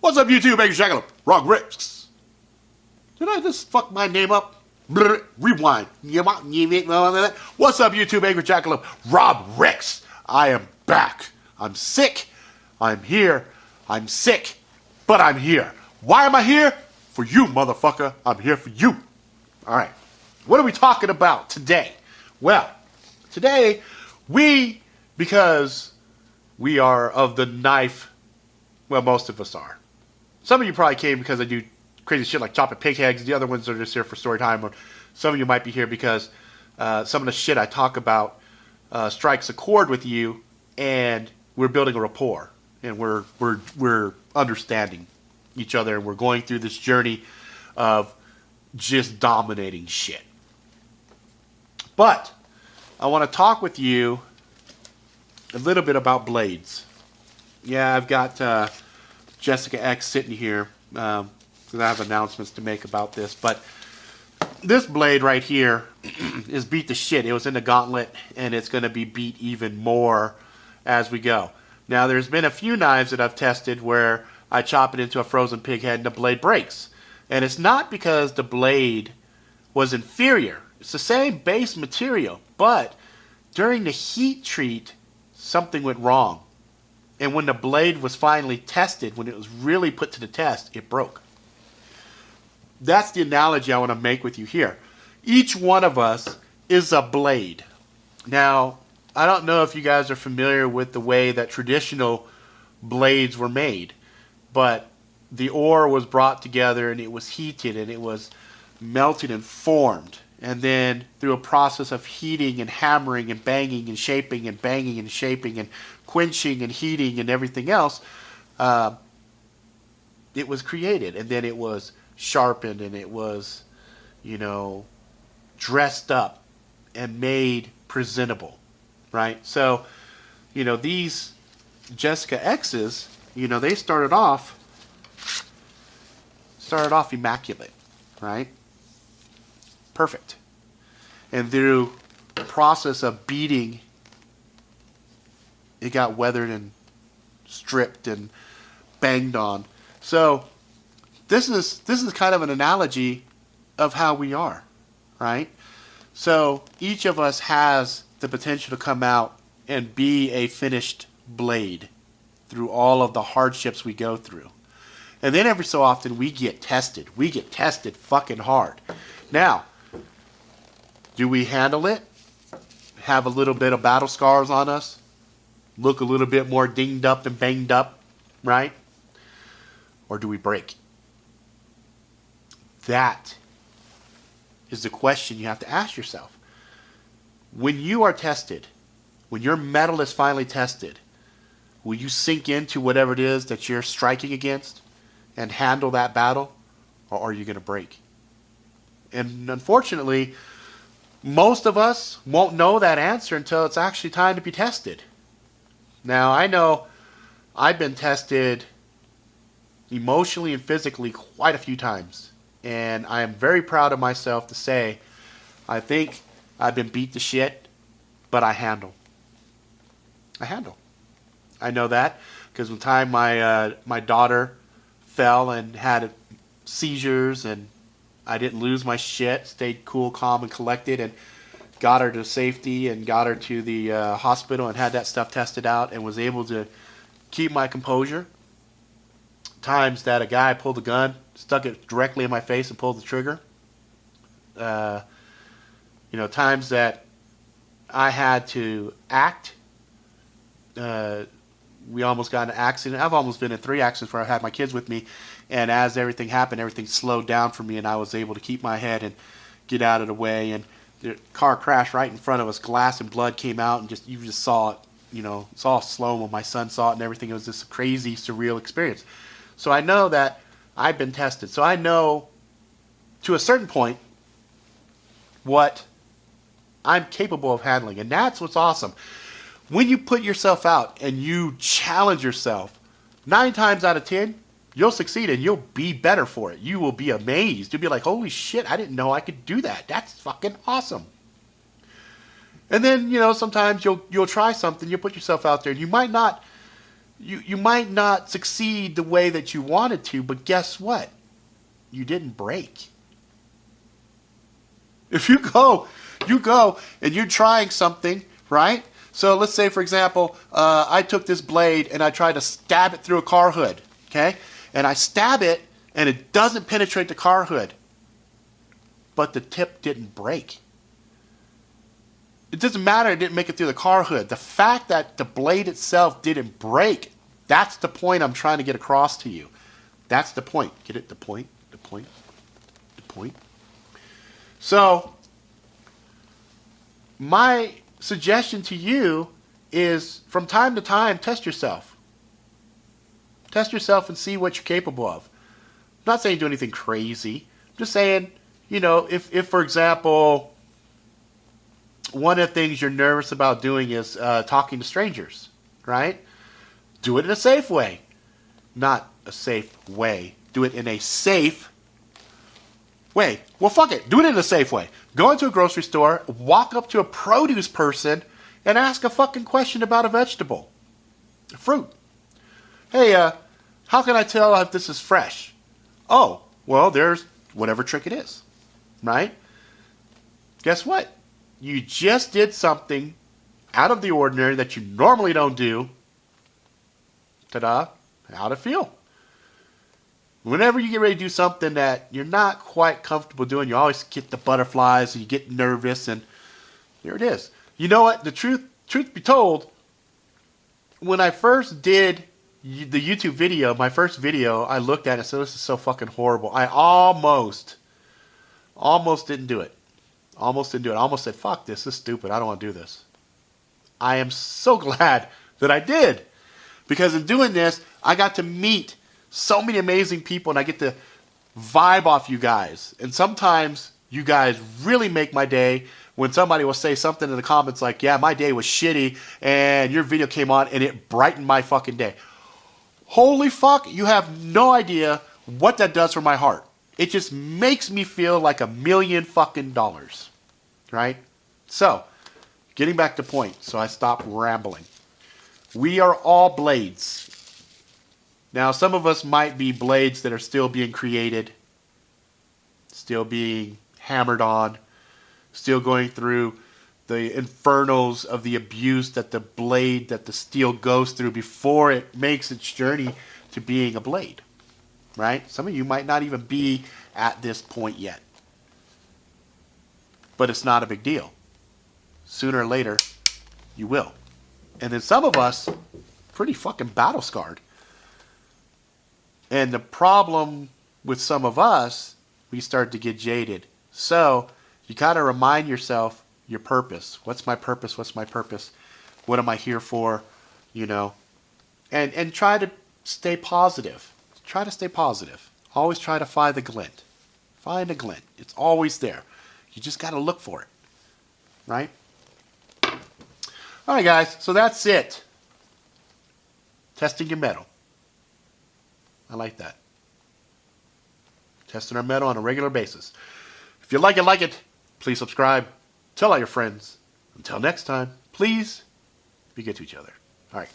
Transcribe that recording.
What's up, YouTube? Baker Shackle, Rock Risks. Did I just fuck my name up? Rewind. What's up, YouTube? Angry Jackalope, Rob Rex. I am back. I'm sick. I'm here. I'm sick. But I'm here. Why am I here? For you, motherfucker. I'm here for you. Alright. What are we talking about today? Well, today, because we are of the knife, well, most of us are. Some of you probably came because I do crazy shit like chopping pig heads. The other ones are just here for story time. Or some of you might be here because some of the shit I talk about strikes a chord with you, and we're building a rapport, and we're understanding each other, and we're going through this journey of just dominating shit. But I want to talk with you a little bit about blades. Yeah, I've got Jessica X sitting here because I have announcements to make about this. But this blade right here is beat to shit. It was in the gauntlet, and it's going to be beat even more as we go. Now, there's been a few knives that I've tested where I chop it into a frozen pig head and the blade breaks. And it's not because the blade was inferior. It's the same base material, but during the heat treat, something went wrong. And when the blade was finally tested, when it was really put to the test, it broke. That's the analogy I want to make with you here. Each one of us is a blade. Now, I don't know if you guys are familiar with the way that traditional blades were made, but the ore was brought together and it was heated and it was melted and formed. And then through a process of heating and hammering and banging and shaping and banging and shaping and quenching and heating and everything else, it was created. And then it was sharpened and it was, dressed up and made presentable, right? So, these Jessica X's, they started off immaculate, right? Perfect. And through the process of beating, it got weathered and stripped and banged on. So this is kind of an analogy of how we are, right? So each of us has the potential to come out and be a finished blade through all of the hardships we go through. And then every so often we get tested. We get tested fucking hard. Now, do we handle it? Have a little bit of battle scars on us? Look a little bit more dinged up and banged up, right? Or do we break? That is the question you have to ask yourself. When you are tested, when your metal is finally tested, will you sink into whatever it is that you're striking against and handle that battle, or are you going to break? And unfortunately, most of us won't know that answer until it's actually time to be tested. Now, I know I've been tested emotionally and physically quite a few times, and I am very proud of myself to say I think I've been beat to shit, but I handle. I know that because one time my daughter fell and had seizures, and I didn't lose my shit, stayed cool, calm, and collected, and got her to safety and got her to the hospital and had that stuff tested out and was able to keep my composure. Times that a guy pulled a gun, stuck it directly in my face and pulled the trigger. Times that I had to act. We almost got in an accident. I've almost been in 3 accidents where I had my kids with me, and as everything happened, everything slowed down for me, and I was able to keep my head and get out of the way. And the car crashed right in front of us. Glass and blood came out, and you just saw it. Saw slow-mo. My son saw it and everything. It was this crazy, surreal experience. So I know that I've been tested. So I know, to a certain point, what I'm capable of handling, and that's what's awesome. When you put yourself out and you challenge yourself, 9 times out of 10, you'll succeed and you'll be better for it. You will be amazed. You'll be like, holy shit, I didn't know I could do that. That's fucking awesome. And then, sometimes you'll try something, you'll put yourself out there, and you might not You might not succeed the way that you wanted to, but guess what? You didn't break. If you go and you're trying something, right? So let's say, for example, I took this blade and I tried to stab it through a car hood, okay? And I stab it and it doesn't penetrate the car hood, but the tip didn't break. It doesn't matter it didn't make it through the car hood. The fact that the blade itself didn't break, that's the point I'm trying to get across to you. That's the point. Get it? The point? The point? The point? So, my suggestion to you is from time to time, test yourself. Test yourself and see what you're capable of. I'm not saying do anything crazy. I'm just saying, you know, if for example, one of the things you're nervous about doing is talking to strangers, right? Do it in a safe way. Not a safe way. Do it in a safe way. Well, fuck it. Do it in a safe way. Go into a grocery store, walk up to a produce person, and ask a fucking question about a vegetable. A fruit. Hey, how can I tell if this is fresh? Oh, well, there's whatever trick it is, right? Guess what? You just did something out of the ordinary that you normally don't do. Ta-da. How'd it feel? Whenever you get ready to do something that you're not quite comfortable doing, you always get the butterflies and you get nervous, and there it is. You know what? The truth be told, when I first did the YouTube video, my first video, I looked at it and said, this is so fucking horrible. I almost didn't do it. Almost didn't do it. I almost said, fuck this is stupid. I don't want to do this. I am so glad that I did. Because in doing this, I got to meet so many amazing people and I get to vibe off you guys. And sometimes you guys really make my day when somebody will say something in the comments like, yeah, my day was shitty and your video came on and it brightened my fucking day. Holy fuck, you have no idea what that does for my heart. It just makes me feel like $1 million fucking dollars. Right? So, getting back to point, so I stop rambling. We are all blades. Now, some of us might be blades that are still being created, still being hammered on, still going through the infernos of the abuse that the blade, that the steel goes through before it makes its journey to being a blade. Right? Some of you might not even be at this point yet. But it's not a big deal. Sooner or later, you will. And then some of us, pretty fucking battle scarred. And the problem with some of us, we start to get jaded. So, you kind of remind yourself your purpose. What's my purpose? What's my purpose? What am I here for? You know? And try to stay positive. Try to stay positive. Always try to find the glint. Find a glint. It's always there. You just got to look for it. Right? Alright guys, so that's it. Testing your metal. I like that. Testing our metal on a regular basis. If you like it, please subscribe. Tell all your friends. Until next time, please be good to each other. Alright.